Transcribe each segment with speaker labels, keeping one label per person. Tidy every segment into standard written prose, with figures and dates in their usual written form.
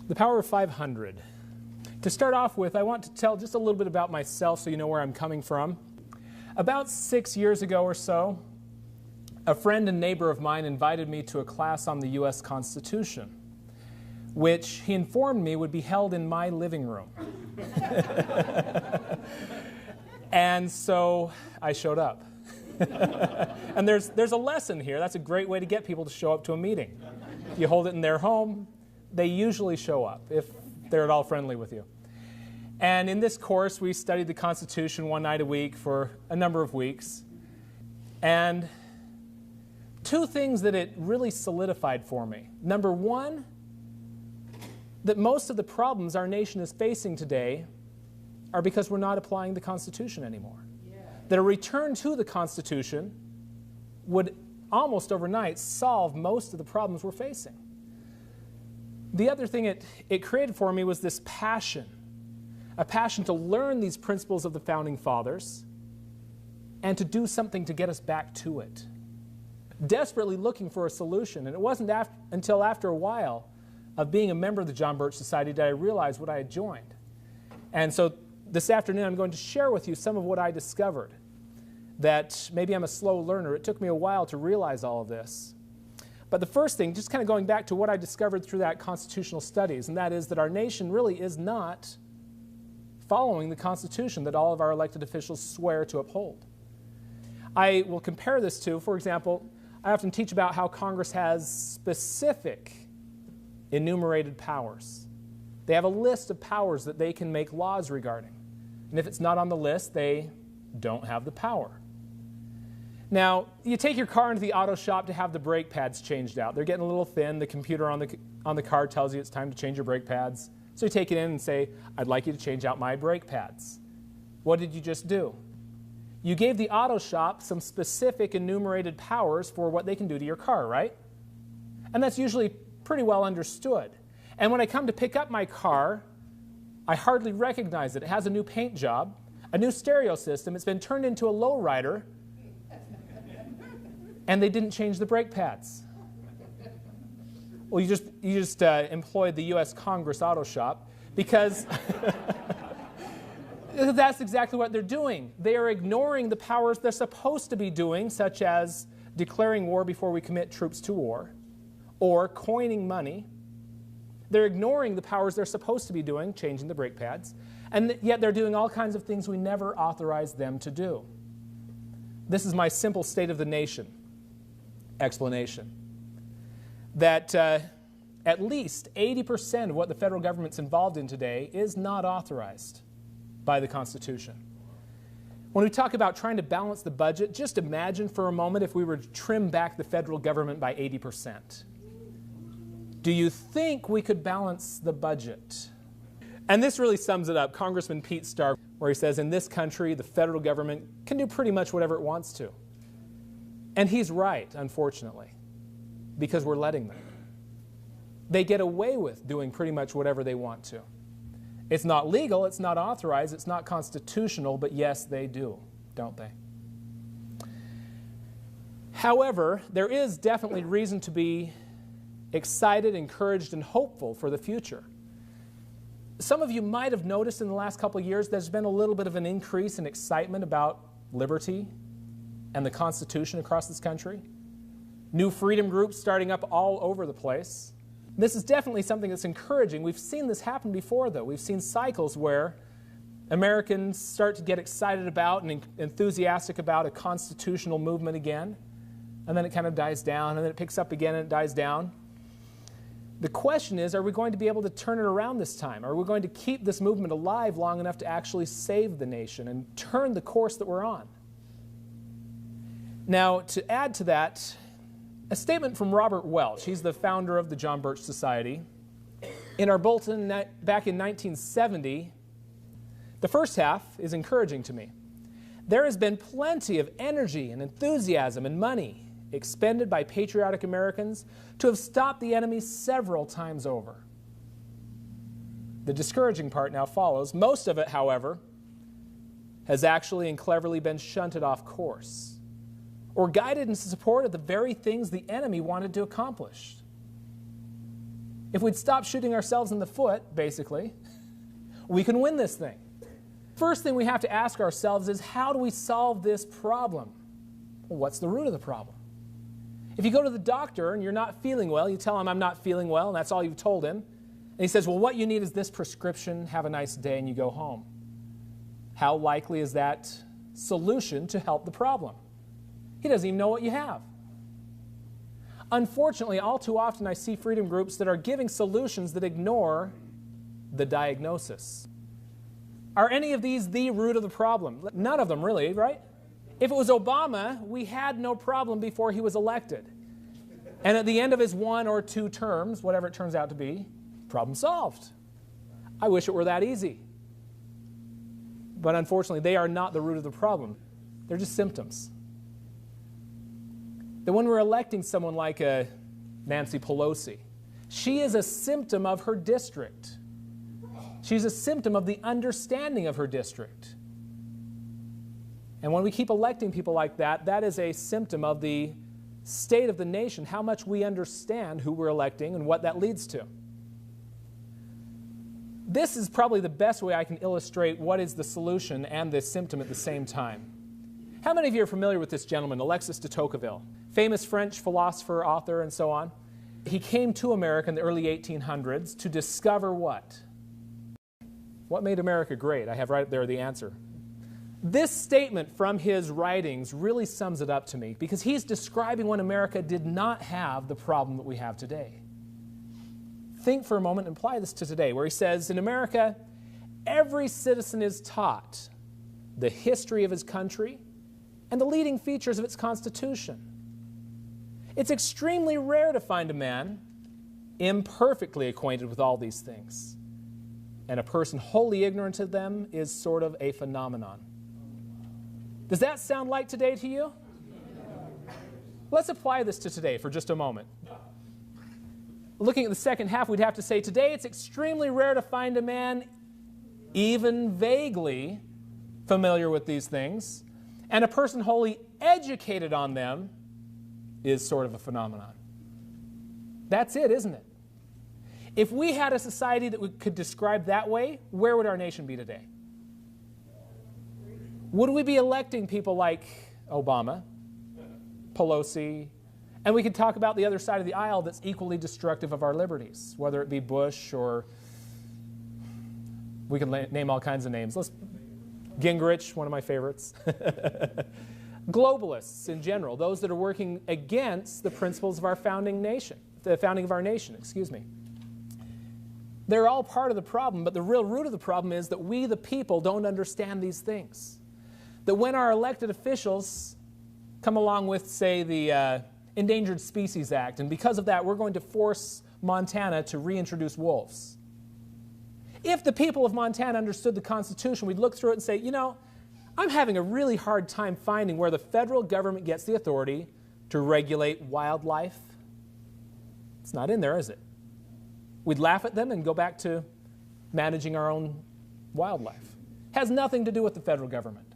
Speaker 1: The power of 500. To start off with, I want to tell just a little bit about myself so you know where I'm coming from. About 6 years ago or so, a friend and neighbor of mine invited me to a class on the U.S. Constitution, which he informed me would be held in my living room. And so I showed up. And there's a lesson here. That's a great way to get people to show up to a meeting. If you hold it in their home, they usually show up, if they're at all friendly with you. And in this course, we studied the Constitution one night a week for a number of weeks. And two things that it really solidified for me. Number one, that most of the problems our nation is facing today are because we're not applying the Constitution anymore. Yeah. That a return to the Constitution would almost overnight solve most of the problems we're facing. The other thing it created for me was this passion, a passion to learn these principles of the Founding Fathers and to do something to get us back to it. Desperately looking for a solution, and it wasn't until after a while of being a member of the John Birch Society that I realized what I had joined. And so this afternoon I'm going to share with you some of what I discovered. That maybe I'm a slow learner. It took me a while to realize all of this. But the first thing, just kind of going back to what I discovered through that constitutional studies, and that is that our nation really is not following the Constitution that all of our elected officials swear to uphold. I will compare this to, for example, I often teach about how Congress has specific enumerated powers. They have a list of powers that they can make laws regarding. And if it's not on the list, they don't have the power. Now, you take your car into the auto shop to have the brake pads changed out. They're getting a little thin. The computer on the car tells you it's time to change your brake pads. So you take it in and say, I'd like you to change out my brake pads. What did you just do? You gave the auto shop some specific enumerated powers for what they can do to your car, right? And that's usually pretty well understood. And when I come to pick up my car, I hardly recognize it. It has a new paint job, a new stereo system. It's been turned into a lowrider, and they didn't change the brake pads. Well, you just employed the U.S. Congress auto shop because that's exactly what they're doing. They are ignoring the powers they're supposed to be doing, such as declaring war before we commit troops to war, or coining money. They're ignoring the powers they're supposed to be doing, changing the brake pads, and yet they're doing all kinds of things we never authorized them to do. This is my simple state of the nation explanation. That at least 80% of what the federal government's involved in today is not authorized by the Constitution. When we talk about trying to balance the budget, just imagine for a moment if we were to trim back the federal government by 80%. Do you think we could balance the budget? And this really sums it up. Congressman Pete Starr, where he says, in this country, the federal government can do pretty much whatever it wants to. And he's right, unfortunately, because we're letting them. They get away with doing pretty much whatever they want to. It's not legal, it's not authorized, it's not constitutional, but yes, they do, don't they? However, there is definitely reason to be excited, encouraged, and hopeful for the future. Some of you might have noticed in the last couple of years there's been a little bit of an increase in excitement about liberty and the Constitution across this country. New freedom groups starting up all over the place. This is definitely something that's encouraging. We've seen this happen before, though. We've seen cycles where Americans start to get excited about and enthusiastic about a constitutional movement again, and then it kind of dies down, and then it picks up again and it dies down. The question is, are we going to be able to turn it around this time? Are we going to keep this movement alive long enough to actually save the nation and turn the course that we're on? Now, to add to that, a statement from Robert Welch. He's the founder of the John Birch Society. In our bulletin back in 1970, the first half is encouraging to me. There has been plenty of energy and enthusiasm and money expended by patriotic Americans to have stopped the enemy several times over. The discouraging part now follows. Most of it, however, has actually and cleverly been shunted off course or guided in support of the very things the enemy wanted to accomplish. If we'd stop shooting ourselves in the foot, basically, we can win this thing. First thing we have to ask ourselves is, how do we solve this problem? Well, what's the root of the problem? If you go to the doctor and you're not feeling well, you tell him, I'm not feeling well, and that's all you've told him. And he says, well, what you need is this prescription, have a nice day, and you go home. How likely is that solution to help the problem? He doesn't even know what you have. Unfortunately, all too often I see freedom groups that are giving solutions that ignore the diagnosis. Are any of these the root of the problem? None of them really, right? If it was Obama, we had no problem before he was elected. And at the end of his 1 or 2 terms, whatever it turns out to be, problem solved. I wish it were that easy. But unfortunately, they are not the root of the problem. They're just symptoms. That when we're electing someone like Nancy Pelosi, she is a symptom of her district. She's a symptom of the understanding of her district. And when we keep electing people like that, that is a symptom of the state of the nation, how much we understand who we're electing and what that leads to. This is probably the best way I can illustrate what is the solution and the symptom at the same time. How many of you are familiar with this gentleman, Alexis de Tocqueville? Famous French philosopher, author, and so on. He came to America in the early 1800s to discover what? What made America great? I have right there the answer. This statement from his writings really sums it up to me, because he's describing when America did not have the problem that we have today. Think for a moment and apply this to today, where he says, in America, every citizen is taught the history of his country and the leading features of its Constitution. It's extremely rare to find a man imperfectly acquainted with all these things. And a person wholly ignorant of them is sort of a phenomenon. Does that sound like today to you? Let's apply this to today for just a moment. Looking at the second half, we'd have to say, today it's extremely rare to find a man even vaguely familiar with these things, and a person wholly educated on them is sort of a phenomenon. That's it, isn't it? If we had a society that we could describe that way, where would our nation be today? Would we be electing people like Obama, Pelosi, and we could talk about the other side of the aisle that's equally destructive of our liberties, whether it be Bush or we can name all kinds of names. Gingrich, one of my favorites. Globalists in general, those that are working against the principles of our founding nation, the founding of our nation, excuse me. They're all part of the problem, but the real root of the problem is that we, the people, don't understand these things. That when our elected officials come along with, say, the Endangered Species Act, and because of that, we're going to force Montana to reintroduce wolves. If the people of Montana understood the Constitution, we'd look through it and say, you know, I'm having a really hard time finding where the federal government gets the authority to regulate wildlife. It's not in there, is it? We'd laugh at them and go back to managing our own wildlife. Has nothing to do with the federal government.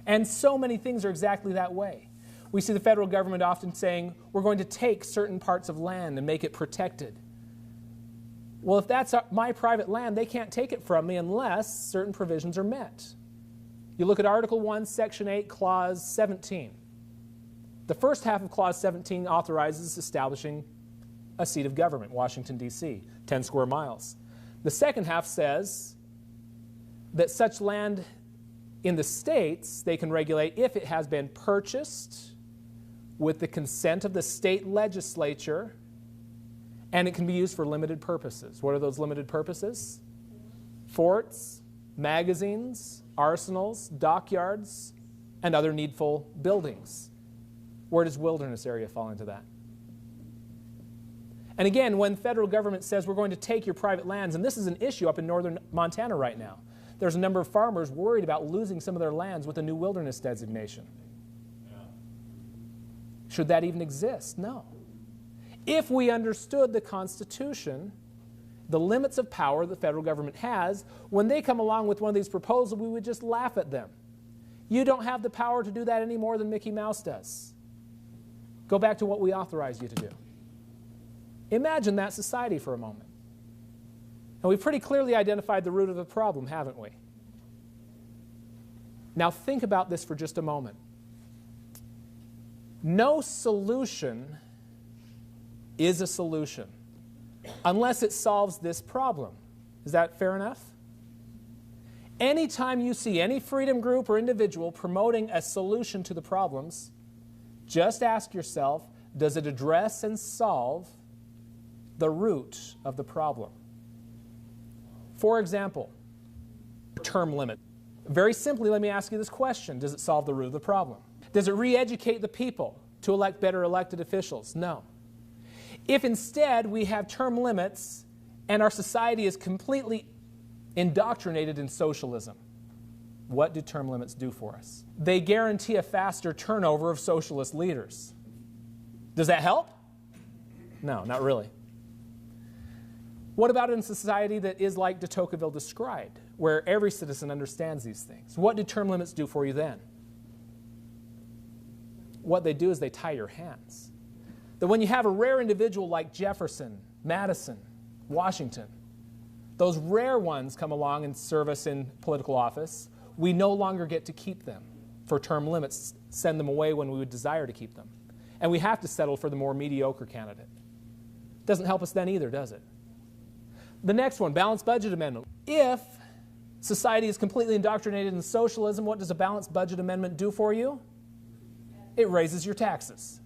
Speaker 1: And so many things are exactly that way. We see the federal government often saying, we're going to take certain parts of land and make it protected. Well, if that's my private land, they can't take it from me unless certain provisions are met. You look at Article 1, Section 8, Clause 17. The first half of Clause 17 authorizes establishing a seat of government, Washington, D.C., 10 square miles. The second half says that such land in the states they can regulate if it has been purchased with the consent of the state legislature, and it can be used for limited purposes. What are those limited purposes? Forts, magazines, arsenals, dockyards, and other needful buildings. Where does wilderness area fall into that? And again, when the federal government says we're going to take your private lands, and this is an issue up in northern Montana right now, there's a number of farmers worried about losing some of their lands with a new wilderness designation. Yeah. Should that even exist? No. If we understood the Constitution, the limits of power the federal government has, when they come along with one of these proposals, we would just laugh at them. You don't have the power to do that any more than Mickey Mouse does. Go back to what we authorized you to do. Imagine that society for a moment. And we've pretty clearly identified the root of the problem, haven't we? Now think about this for just a moment. No solution is a solution unless it solves this problem. Is that fair enough? Anytime you see any freedom group or individual promoting a solution to the problems, just ask yourself, does it address and solve the root of the problem? For example, term limit. Very simply, let me ask you this question. Does it solve the root of the problem? Does it re-educate the people to elect better elected officials? No. If instead we have term limits and our society is completely indoctrinated in socialism, what do term limits do for us? They guarantee a faster turnover of socialist leaders. Does that help? No, not really. What about in a society that is like de Tocqueville described, where every citizen understands these things? What do term limits do for you then? What they do is they tie your hands. That when you have a rare individual like Jefferson, Madison, Washington, those rare ones come along and serve us in political office, we no longer get to keep them for term limits, send them away when we would desire to keep them. And we have to settle for the more mediocre candidate. Doesn't help us then either, does it? The next one, balanced budget amendment. If society is completely indoctrinated in socialism, what does a balanced budget amendment do for you? It raises your taxes.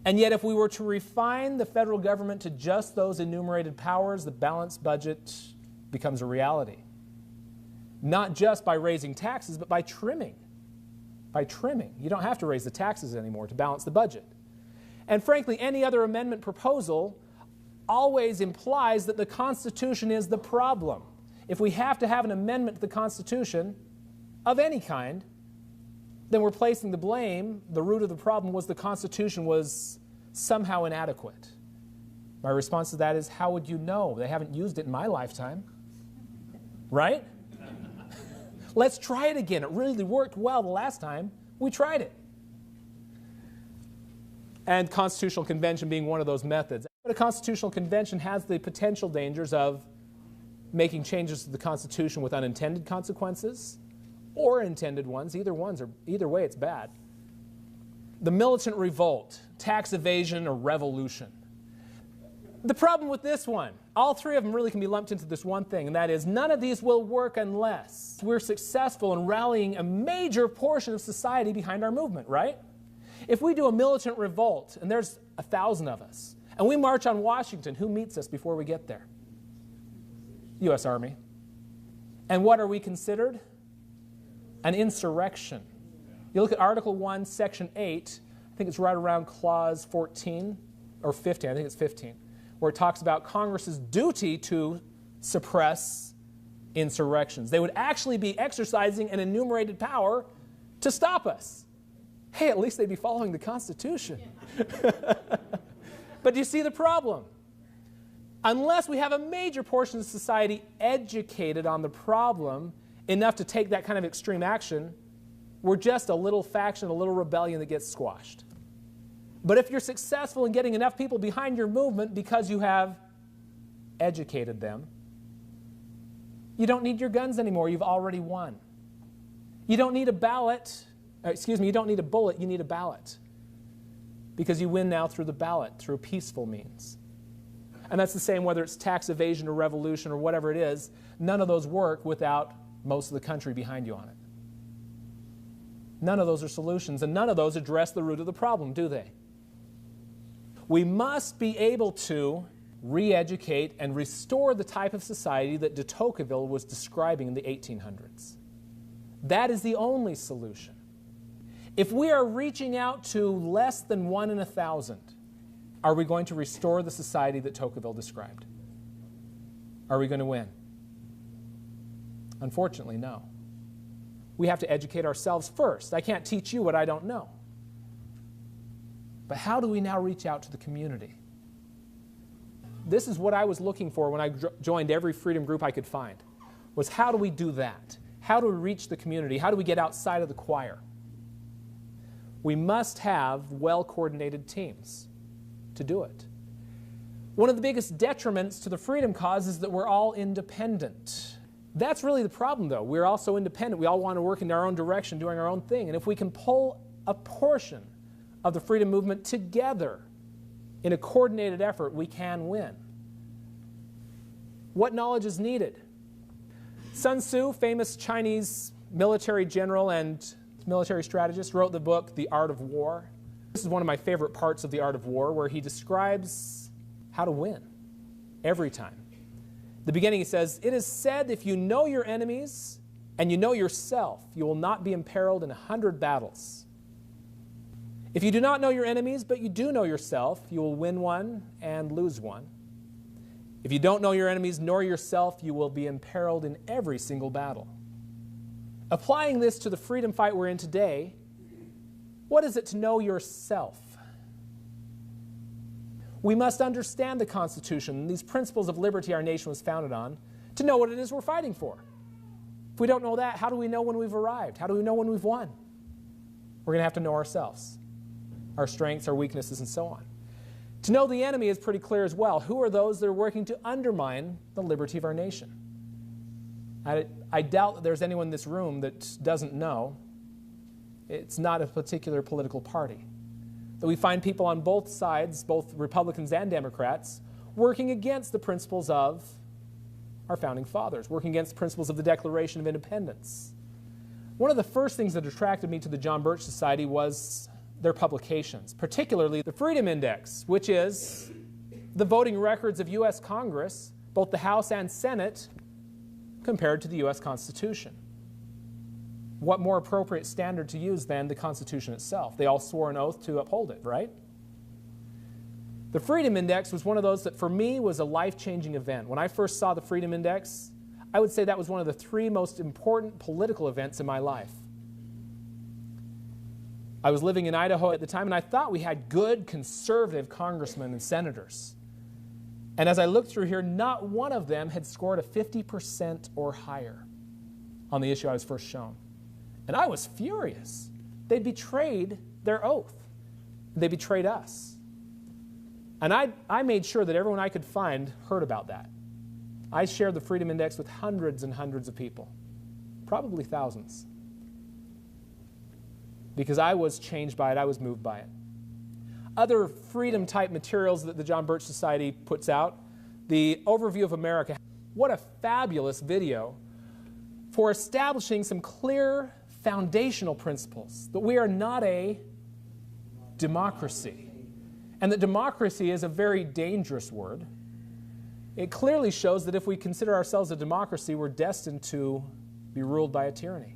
Speaker 1: And yet if we were to refine the federal government to just those enumerated powers, the balanced budget becomes a reality. Not just by raising taxes, but by trimming. By trimming. You don't have to raise the taxes anymore to balance the budget. And frankly, any other amendment proposal always implies that the Constitution is the problem. If we have to have an amendment to the Constitution of any kind, then we're placing the blame, the root of the problem was the Constitution was somehow inadequate. My response to that is, how would you know? They haven't used it in my lifetime. Right? Let's try it again. It really worked well the last time we tried it. And Constitutional Convention being one of those methods. But a Constitutional Convention has the potential dangers of making changes to the Constitution with unintended consequences or intended ones. Either way, it's bad. The militant revolt, tax evasion, or revolution. The problem with this one, all three of them really can be lumped into this one thing, and that is none of these will work unless we're successful in rallying a major portion of society behind our movement, right? If we do a militant revolt, and there's 1,000 of us, and we march on Washington, who meets us before we get there? U.S. Army. And what are we considered? An insurrection. You look at Article 1, Section 8, I think it's right around Clause 14, or 15, I think it's 15, where it talks about Congress's duty to suppress insurrections. They would actually be exercising an enumerated power to stop us. Hey, at least they'd be following the Constitution. But do you see the problem? Unless we have a major portion of society educated on the problem enough to take that kind of extreme action, we're just a little faction, a little rebellion that gets squashed. But if you're successful in getting enough people behind your movement because you have educated them, you don't need your guns anymore. You've already won. You don't need a ballot. You don't need a bullet. You need a ballot. Because you win now through the ballot, through peaceful means. And that's the same whether it's tax evasion or revolution or whatever it is. None of those work without most of the country behind you on it. None of those are solutions, and none of those address the root of the problem, do they? We must be able to re-educate and restore the type of society that de Tocqueville was describing in the 1800s. That is the only solution. If we are reaching out to less than 1 in 1,000, are we going to restore the society that Tocqueville described? Are we going to win? Unfortunately, no. We have to educate ourselves first. I can't teach you what I don't know. But how do we now reach out to the community? This is what I was looking for when I joined every freedom group I could find, was how do we do that? How do we reach the community? How do we get outside of the choir? We must have well-coordinated teams to do it. One of the biggest detriments to the freedom cause is that we're all independent. That's really the problem, though. We're all so independent. We all want to work in our own direction, doing our own thing. And if we can pull a portion of the freedom movement together in a coordinated effort, we can win. What knowledge is needed? Sun Tzu, famous Chinese military general and military strategist, wrote the book, The Art of War. This is one of my favorite parts of The Art of War, where he describes how to win every time. At the beginning he says, "It is said, if you know your enemies and you know yourself, you will not be imperiled in 100 battles. If you do not know your enemies, but you do know yourself, you will win one and lose one. If you don't know your enemies nor yourself, you will be imperiled in every single battle." Applying this to the freedom fight we're in today, what is it to know yourself? We must understand the Constitution and these principles of liberty our nation was founded on to know what it is we're fighting for. If we don't know that, how do we know when we've arrived? How do we know when we've won? We're going to have to know ourselves, our strengths, our weaknesses, and so on. To know the enemy is pretty clear as well. Who are those that are working to undermine the liberty of our nation? I doubt that there's anyone in this room that doesn't know it's not a particular political party. That we find people on both sides, both Republicans and Democrats, working against the principles of our founding fathers, working against the principles of the Declaration of Independence. One of the first things that attracted me to the John Birch Society was their publications, particularly the Freedom Index, which is the voting records of U.S. Congress, both the House and Senate, compared to the U.S. Constitution. What more appropriate standard to use than the Constitution itself? They all swore an oath to uphold it, right? The Freedom Index was one of those that for me was a life-changing event. When I first saw the Freedom Index, I would say that was one of the 3 most important political events in my life. I was living in Idaho at the time, and I thought we had good conservative congressmen and senators. And as I looked through here, not one of them had scored a 50% or higher on the issue I was first shown. And I was furious. They betrayed their oath. They betrayed us. And I made sure that everyone I could find heard about that. I shared the Freedom Index with hundreds and hundreds of people, probably thousands, because I was changed by it. I was moved by it. Other freedom-type materials that the John Birch Society puts out, the Overview of America. What a fabulous video for establishing some clear foundational principles that we are not a democracy, and that democracy is a very dangerous word. It clearly shows that if we consider ourselves a democracy, we're destined to be ruled by a tyranny.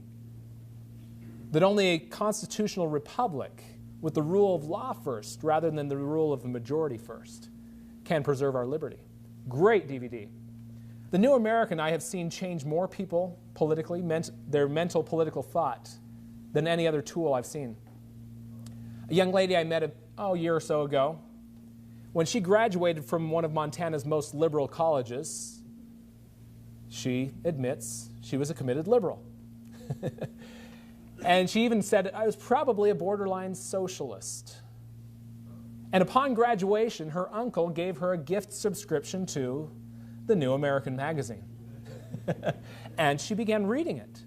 Speaker 1: That only a constitutional republic with the rule of law first, rather than the rule of the majority first, can preserve our liberty. Great DVD. The New American I have seen change more people politically, their mental political thought, than any other tool I've seen. A young lady I met a year or so ago, when she graduated from one of Montana's most liberal colleges, she admits she was a committed liberal. And she even said, I was probably a borderline socialist. And upon graduation, her uncle gave her a gift subscription to the New American magazine. And she began reading it.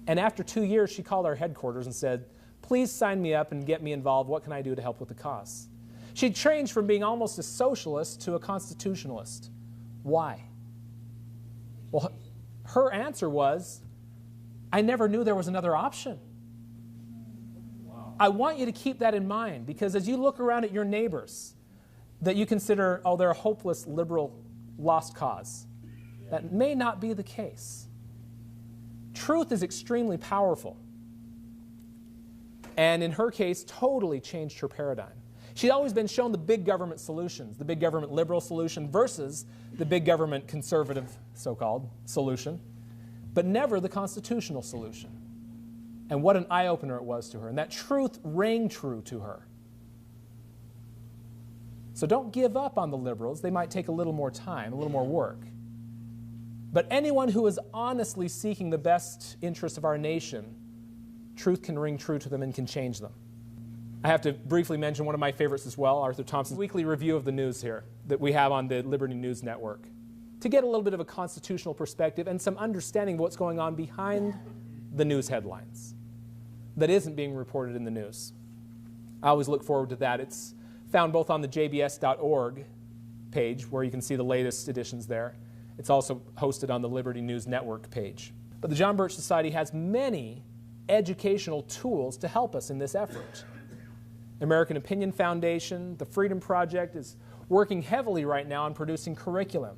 Speaker 1: And after 2 years, she called our headquarters and said, please sign me up and get me involved. What can I do to help with the cause? She changed from being almost a socialist to a constitutionalist. Why? Well, her answer was, I never knew there was another option. Wow. I want you to keep that in mind, because as you look around at your neighbors that you consider, oh, they're a hopeless liberal lost cause, that may not be the case. Truth is extremely powerful. And in her case, totally changed her paradigm. She'd always been shown the big government solutions, the big government liberal solution versus the big government conservative, so-called, solution, but never the constitutional solution. And what an eye-opener it was to her. And that truth rang true to her. So don't give up on the liberals. They might take a little more time, a little more work. But anyone who is honestly seeking the best interest of our nation, truth can ring true to them and can change them. I have to briefly mention one of my favorites as well, Arthur Thompson's weekly review of the news here that we have on the Liberty News Network, to get a little bit of a constitutional perspective and some understanding of what's going on behind the news headlines that isn't being reported in the news. I always look forward to that. It's found both on the jbs.org page, where you can see the latest editions there. It's also hosted on the Liberty News Network page. But the John Birch Society has many educational tools to help us in this effort. American Opinion Foundation, the Freedom Project is working heavily right now on producing curriculum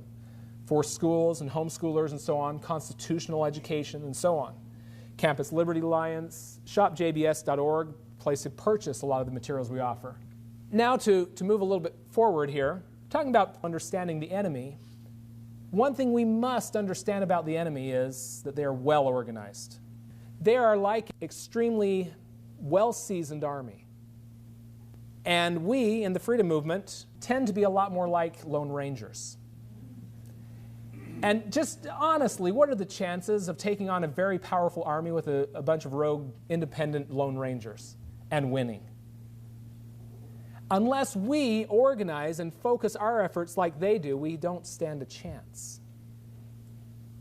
Speaker 1: for schools and homeschoolers and so on, constitutional education and so on. Campus Liberty Alliance, shopjbs.org, place to purchase a lot of the materials we offer. Now to move a little bit forward here, talking about understanding the enemy, one thing we must understand about the enemy is that they are well organized. They are like extremely well-seasoned army. And we, in the freedom movement, tend to be a lot more like Lone Rangers. And just honestly, what are the chances of taking on a very powerful army with a bunch of rogue, independent Lone Rangers and winning? Unless we organize and focus our efforts like they do, we don't stand a chance.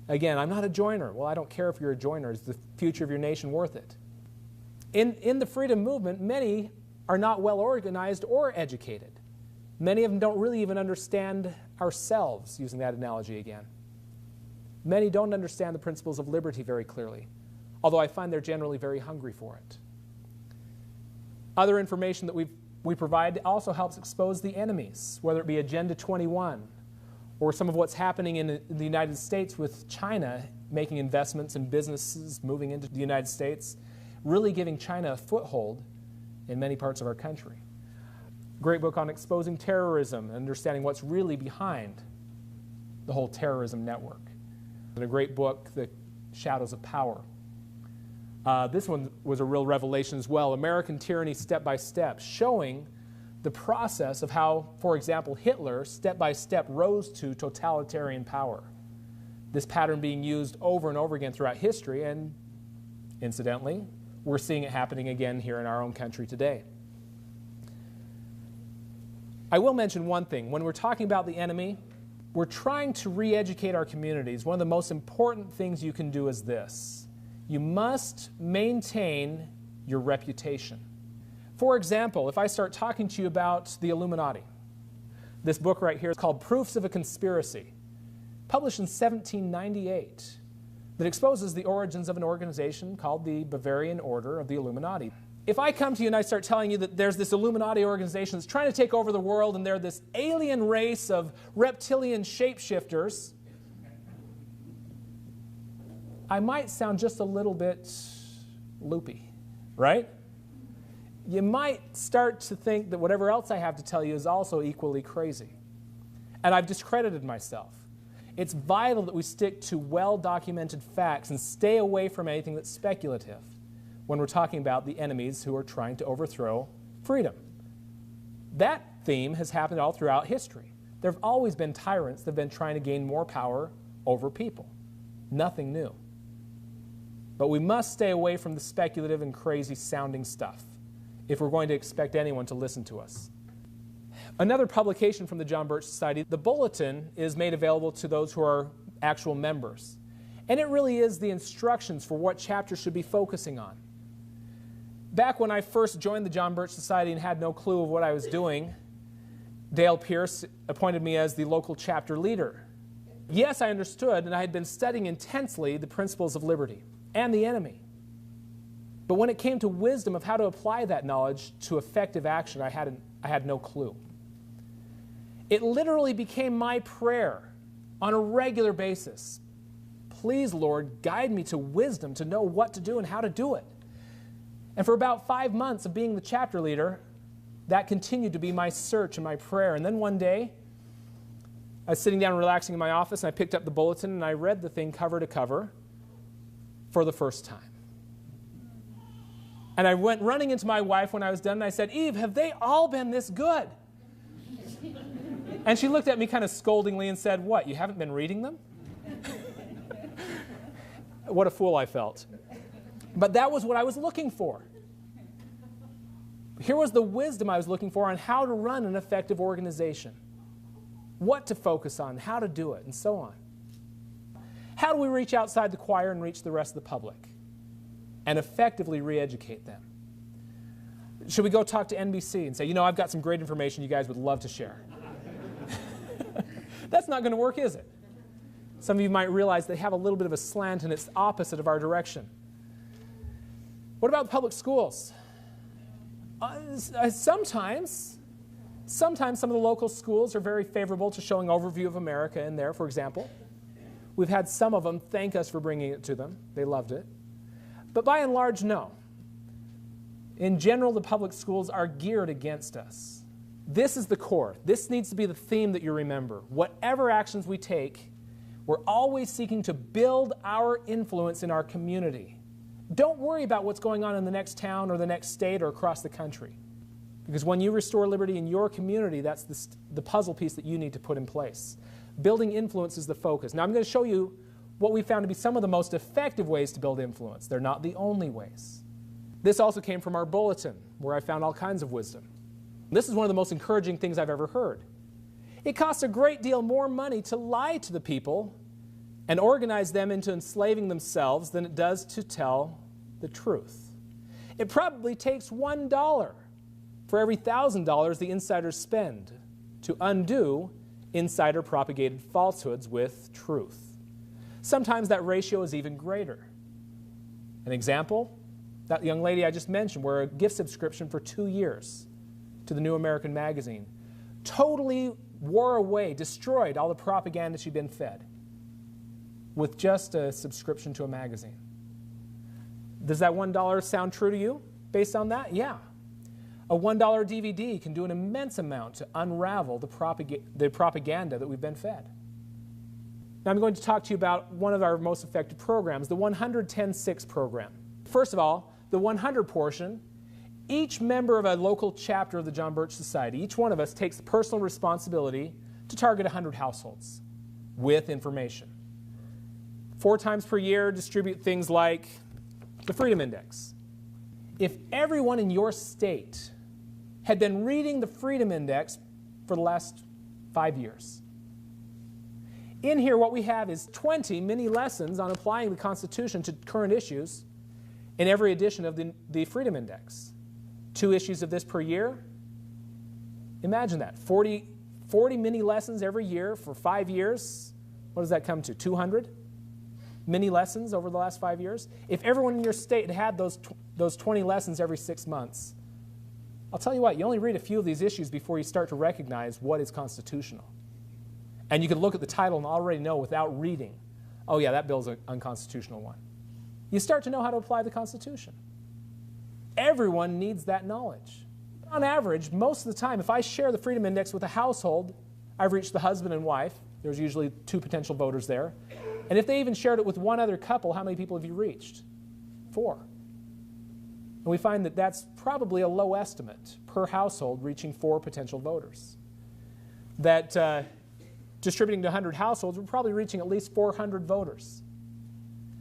Speaker 1: Again, I'm not a joiner. Well, I don't care if you're a joiner. Is the future of your nation worth it? In the freedom movement, many are not well organized or educated. Many of them don't really even understand ourselves, using that analogy again. Many don't understand the principles of liberty very clearly, although I find they're generally very hungry for it. Other information that we provide also helps expose the enemies, whether it be Agenda 21 or some of what's happening in the United States with China making investments and businesses moving into the United States, really giving China a foothold in many parts of our country. Great book on exposing terrorism and understanding what's really behind the whole terrorism network. And a great book, The Shadows of Power. This one was a real revelation as well. American Tyranny Step by Step, showing the process of how, for example, Hitler step by step rose to totalitarian power. This pattern being used over and over again throughout history, and incidentally, we're seeing it happening again here in our own country today. I will mention one thing. When we're talking about the enemy, we're trying to re-educate our communities. One of the most important things you can do is this. You must maintain your reputation. For example, if I start talking to you about the Illuminati, this book right here is called Proofs of a Conspiracy, published in 1798, that exposes the origins of an organization called the Bavarian Order of the Illuminati. If I come to you and I start telling you that there's this Illuminati organization that's trying to take over the world and they're this alien race of reptilian shapeshifters, I might sound just a little bit loopy, right? You might start to think that whatever else I have to tell you is also equally crazy. And I've discredited myself. It's vital that we stick to well-documented facts and stay away from anything that's speculative when we're talking about the enemies who are trying to overthrow freedom. That theme has happened all throughout history. There have always been tyrants that have been trying to gain more power over people. Nothing new. But we must stay away from the speculative and crazy-sounding stuff if we're going to expect anyone to listen to us. Another publication from the John Birch Society, the Bulletin, is made available to those who are actual members. And it really is the instructions for what chapters should be focusing on. Back when I first joined the John Birch Society and had no clue of what I was doing, Dale Pierce appointed me as the local chapter leader. Yes, I understood, and I had been studying intensely the principles of liberty and the enemy. But when it came to wisdom of how to apply that knowledge to effective action, I had no clue. It literally became my prayer on a regular basis. Please, Lord, guide me to wisdom to know what to do and how to do it. And for about 5 months of being the chapter leader, that continued to be my search and my prayer. And then one day, I was sitting down and relaxing in my office, and I picked up the bulletin, and I read the thing cover to cover for the first time. And I went running into my wife when I was done, and I said, "Eve, have they all been this good?" And she looked at me kind of scoldingly and said, "What, you haven't been reading them?" What a fool I felt. But that was what I was looking for. Here was the wisdom I was looking for on how to run an effective organization, what to focus on, how to do it, and so on. How do we reach outside the choir and reach the rest of the public and effectively re-educate them? Should we go talk to NBC and say, I've got some great information you guys would love to share? That's not going to work, is it? Some of you might realize they have a little bit of a slant and it's opposite of our direction. What about public schools? Sometimes some of the local schools are very favorable to showing overview of America in there, for example. We've had some of them thank us for bringing it to them. They loved it. But by and large, no. In general, the public schools are geared against us. This is the core. This needs to be the theme that you remember. Whatever actions we take, we're always seeking to build our influence in our community. Don't worry about what's going on in the next town or the next state or across the country. Because when you restore liberty in your community, that's the puzzle piece that you need to put in place. Building influence is the focus. Now I'm going to show you what we found to be some of the most effective ways to build influence. They're not the only ways. This also came from our bulletin, where I found all kinds of wisdom. This is one of the most encouraging things I've ever heard. It costs a great deal more money to lie to the people and organize them into enslaving themselves than it does to tell the truth. It probably takes $1 for every $1,000 the insiders spend to undo insider-propagated falsehoods with truth. Sometimes that ratio is even greater. An example, that young lady I just mentioned, where a gift subscription for 2 years to the New American Magazine totally wore away, destroyed all the propaganda she'd been fed with just a subscription to a magazine. Does that $1 sound true to you based on that? Yeah. A $1 DVD can do an immense amount to unravel the propaganda that we've been fed. Now I'm going to talk to you about one of our most effective programs, the 110-6 program. First of all, the 100 portion, each member of a local chapter of the John Birch Society, each one of us takes the personal responsibility to target 100 households with information. 4 times per year, distribute things like the Freedom Index. If everyone in your state had been reading the Freedom Index for the last 5 years, in here what we have is 20 mini lessons on applying the Constitution to current issues in every edition of the Freedom Index. 2 issues of this per year. Imagine that, 40 mini lessons every year for 5 years. What does that come to, 200? Mini lessons over the last 5 years. If everyone in your state had those 20 lessons every 6 months, I'll tell you what, you only read a few of these issues before you start to recognize what is constitutional. And you can look at the title and already know without reading, oh yeah, that bill's an unconstitutional one. You start to know how to apply the Constitution. Everyone needs that knowledge. On average, most of the time, if I share the Freedom Index with a household, I've reached the husband and wife. There's usually 2 potential voters there. And if they even shared it with one other couple, how many people have you reached? 4. And we find that that's probably a low estimate per household, reaching 4 potential voters. That distributing to 100 households, we're probably reaching at least 400 voters.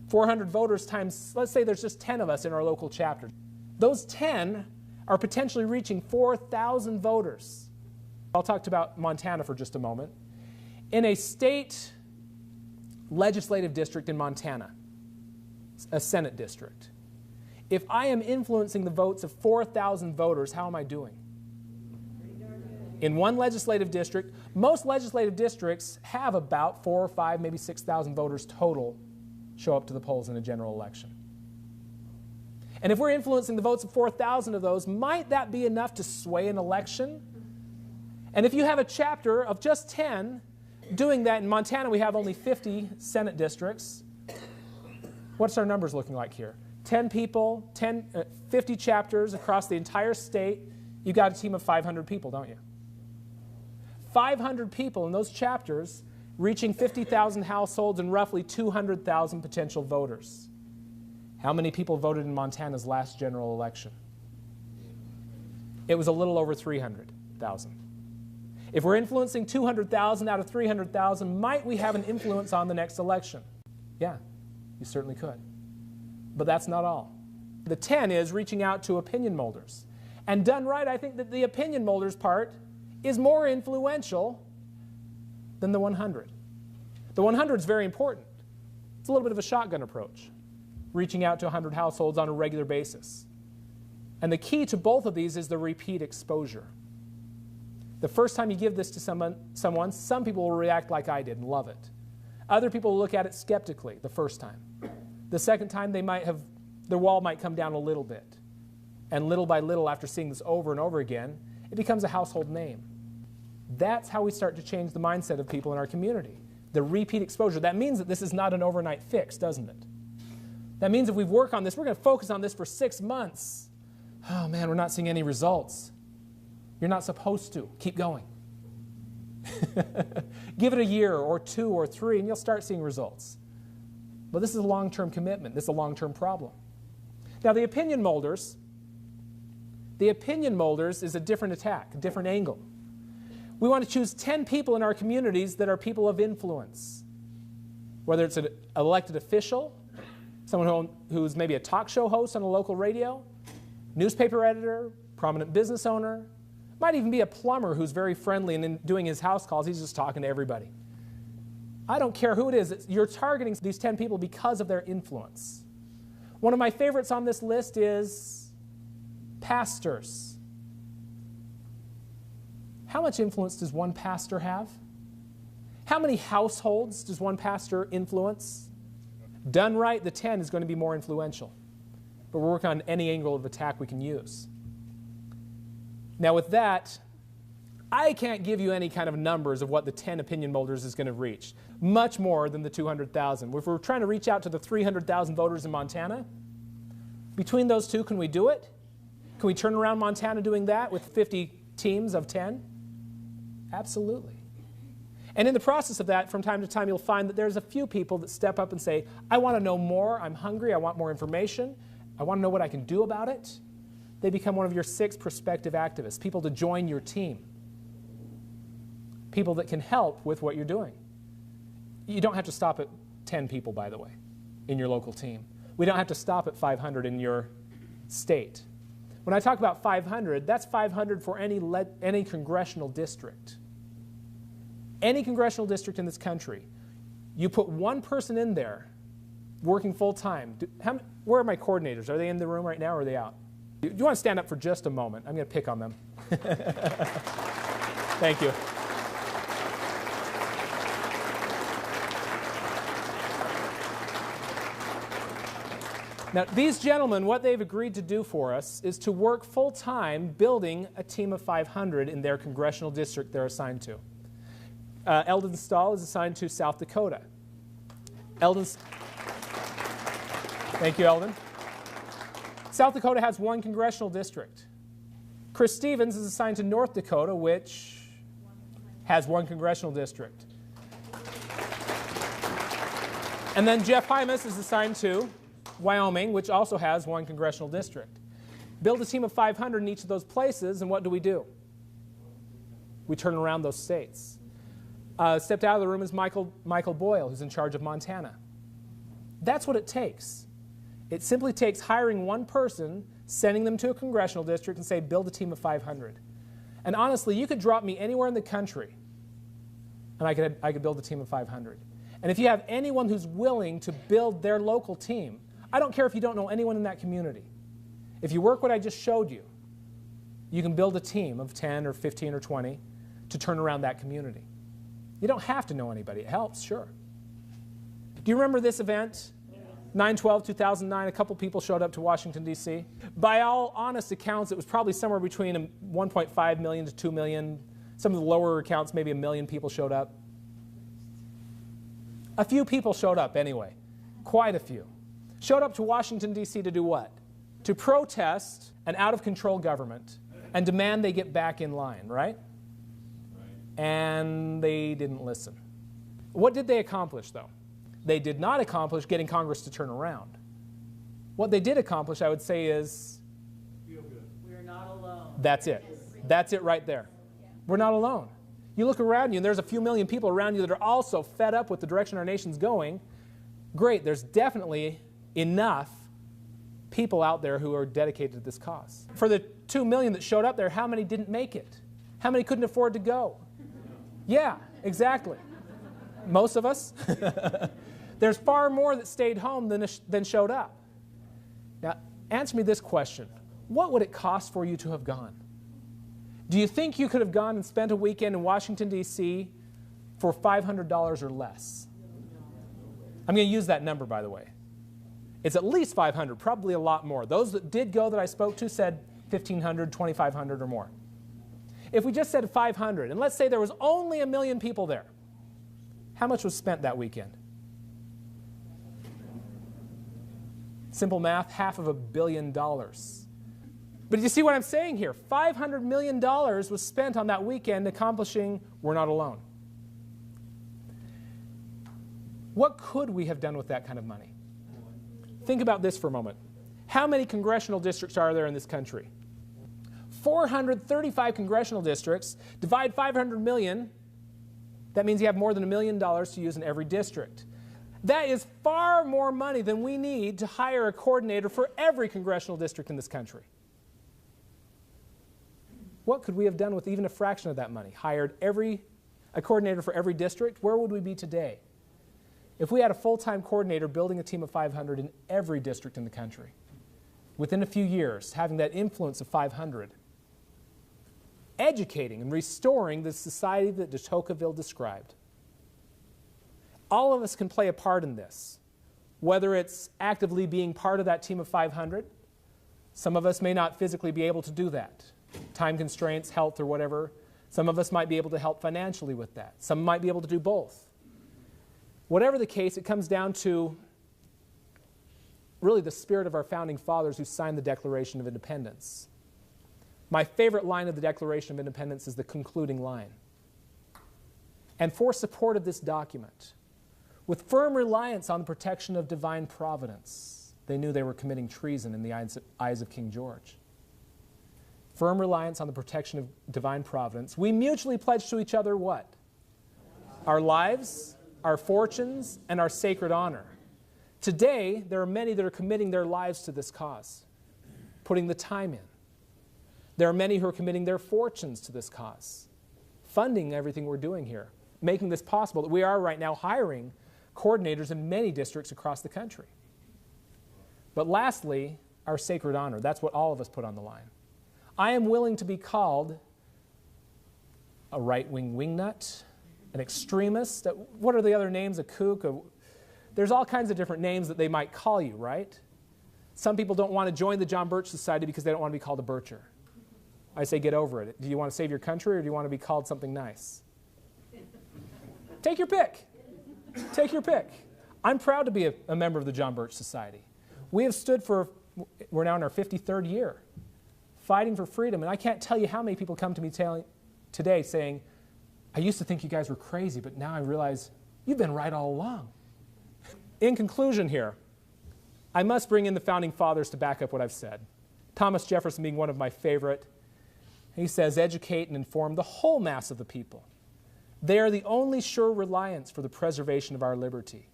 Speaker 1: 400 voters times, let's say there's just 10 of us in our local chapter. Those 10 are potentially reaching 4,000 voters. I'll talk about Montana for just a moment. In a state legislative district in Montana, a Senate district, if I am influencing the votes of 4,000 voters, how am I doing? In one legislative district, most legislative districts have about 4 or 5, maybe 6,000 voters total show up to the polls in a general election. And if we're influencing the votes of 4,000 of those, might that be enough to sway an election? And if you have a chapter of just 10 doing that, in Montana we have only 50 Senate districts. What's our numbers looking like here? 10 people, 50 chapters across the entire state. You've got a team of 500 people, don't you? 500 people in those chapters reaching 50,000 households and roughly 200,000 potential voters. How many people voted in Montana's last general election? It was a little over 300,000. If we're influencing 200,000 out of 300,000, might we have an influence on the next election? Yeah, you certainly could. But that's not all. The 10 is reaching out to opinion molders. And done right, I think that the opinion molders part is more influential than the 100. The 100 is very important. It's a little bit of a shotgun approach, reaching out to 100 households on a regular basis. And the key to both of these is the repeat exposure. The first time you give this to someone, some people will react like I did and love it. Other people will look at it skeptically the first time. The second time, their wall might come down a little bit. And little by little, after seeing this over and over again, it becomes a household name. That's how we start to change the mindset of people in our community. The repeat exposure. That means that this is not an overnight fix, doesn't it? That means if we work on this, we're going to focus on this for 6 months. Oh man, we're not seeing any results. You're not supposed to. Keep going. Give it a year or 2 or 3 and you'll start seeing results. But this is a long-term commitment. This is a long-term problem. Now the opinion molders is a different attack, a different angle. We want to choose 10 people in our communities that are people of influence. Whether it's an elected official, someone who's maybe a talk show host on a local radio, newspaper editor, prominent business owner, might even be a plumber who's very friendly and in doing his house calls, he's just talking to everybody. I don't care who it is, you're targeting these 10 people because of their influence. One of my favorites on this list is pastors. How much influence does one pastor have? How many households does one pastor influence? Done right, the 10 is going to be more influential. But we're working on any angle of attack we can use. Now with that, I can't give you any kind of numbers of what the 10 opinion molders is going to reach. Much more than the 200,000. If we're trying to reach out to the 300,000 voters in Montana, between those two, can we do it? Can we turn around Montana doing that with 50 teams of 10? Absolutely. And in the process of that, from time to time, you'll find that there's a few people that step up and say, I want to know more, I'm hungry, I want more information, I want to know what I can do about it. They become one of your 6 prospective activists, people to join your team, people that can help with what you're doing. You don't have to stop at 10 people, by the way, in your local team. We don't have to stop at 500 in your state. When I talk about 500, that's 500 for any congressional district. Any congressional district in this country. You put one person in there working full-time. Where are my coordinators? Are they in the room right now or are they out? Do you want to stand up for just a moment? I'm going to pick on them. Thank you. Now, these gentlemen, what they've agreed to do for us is to work full-time building a team of 500 in their congressional district they're assigned to. Eldon Stahl is assigned to South Dakota. Thank you, Eldon. South Dakota has 1 congressional district. Chris Stevens is assigned to North Dakota, which has 1 congressional district. And then Jeff Hymas is assigned to Wyoming, which also has 1 congressional district. Build a team of 500 in each of those places, and what do? We turn around those states. Stepped out of the room is Michael Boyle, who's in charge of Montana. That's what it takes. It simply takes hiring one person, sending them to a congressional district, and say, build a team of 500. And honestly, you could drop me anywhere in the country, and I could build a team of 500. And if you have anyone who's willing to build their local team, I don't care if you don't know anyone in that community. If you work what I just showed you, you can build a team of 10 or 15 or 20 to turn around that community. You don't have to know anybody. It helps, sure. Do you remember this event? 9/12/2009, a couple people showed up to Washington, D.C. By all honest accounts, it was probably somewhere between 1.5 million to 2 million. Some of the lower accounts, maybe 1 million people showed up. A few people showed up anyway, quite a few. Showed up to Washington, D.C. to do what? To protest an out-of-control government and demand they get back in line, right? And they didn't listen. What did they accomplish, though? They did not accomplish getting Congress to turn around. What they did accomplish, I would say, is... Feel good. We're not alone. That's it. That's it right there. We're not alone. You look around you, and there's a few million people around you that are also fed up with the direction our nation's going. Great, there's definitely enough people out there who are dedicated to this cause. For the 2 million that showed up there, how many didn't make it? How many couldn't afford to go? Yeah, exactly. Most of us. There's far more that stayed home than showed up. Now, answer me this question. What would it cost for you to have gone? Do you think you could have gone and spent a weekend in Washington, D.C. for $500 or less? I'm going to use that number, by the way. It's at least $500, probably a lot more. Those that did go that I spoke to said $1,500, $2,500 or more. If we just said $500, and let's say there was only 1 million people there, how much was spent that weekend? Simple math, $500 million. But you see what I'm saying here? $500 million was spent on that weekend accomplishing We're Not Alone. What could we have done with that kind of money? Think about this for a moment. How many congressional districts are there in this country? 435 congressional districts. Divide 500 million. That means you have more than $1 million to use in every district. That is far more money than we need to hire a coordinator for every congressional district in this country. What could we have done with even a fraction of that money? Hired a coordinator for every district? Where would we be today? If we had a full-time coordinator building a team of 500 in every district in the country, within a few years, having that influence of 500, educating and restoring the society that de Tocqueville described. All of us can play a part in this, whether it's actively being part of that team of 500. Some of us may not physically be able to do that. Time constraints, health, or whatever. Some of us might be able to help financially with that. Some might be able to do both. Whatever the case, it comes down to really the spirit of our founding fathers who signed the Declaration of Independence. My favorite line of the Declaration of Independence is the concluding line. And for support of this document, with firm reliance on the protection of divine providence, they knew they were committing treason in the eyes of King George. Firm reliance on the protection of divine providence, we mutually pledge to each other what? Our lives, our fortunes, and our sacred honor. Today, there are many that are committing their lives to this cause, putting the time in. There are many who are committing their fortunes to this cause, funding everything we're doing here, making this possible. That we are right now hiring coordinators in many districts across the country. But lastly, our sacred honor. That's what all of us put on the line. I am willing to be called a right-wing wingnut, an extremist. What are the other names? A kook? There's all kinds of different names that they might call you, right? Some people don't want to join the John Birch Society because they don't want to be called a Bircher. I say get over it. Do you want to save your country or do you want to be called something nice? Take your pick. Take your pick. I'm proud to be a member of the John Birch Society. We have stood for, we're now in our 53rd year, fighting for freedom. And I can't tell you how many people come to me today saying, I used to think you guys were crazy, but now I realize you've been right all along. In conclusion here, I must bring in the Founding Fathers to back up what I've said. Thomas Jefferson being one of my favorite. He says, educate and inform the whole mass of the people. They are the only sure reliance for the preservation of our liberty.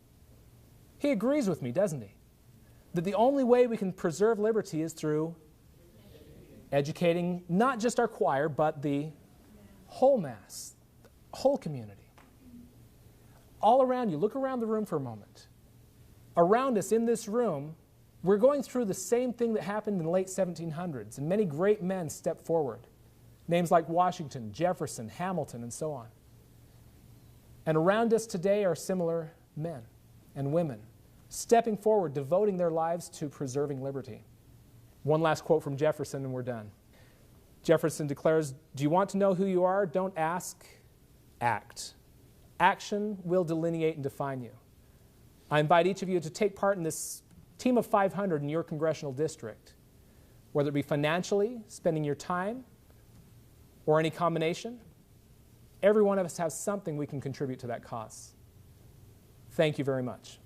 Speaker 1: He agrees with me, doesn't he? That the only way we can preserve liberty is through educating not just our choir, but the whole mass, whole community. All around you, look around the room for a moment. Around us in this room, we're going through the same thing that happened in the late 1700s, and many great men stepped forward. Names like Washington, Jefferson, Hamilton, and so on. And around us today are similar men and women, stepping forward, devoting their lives to preserving liberty. One last quote from Jefferson and we're done. Jefferson declares, do you want to know who you are? Don't ask, act. Action will delineate and define you. I invite each of you to take part in this team of 500 in your congressional district, whether it be financially, spending your time, or any combination. Every one of us has something we can contribute to that cause. Thank you very much.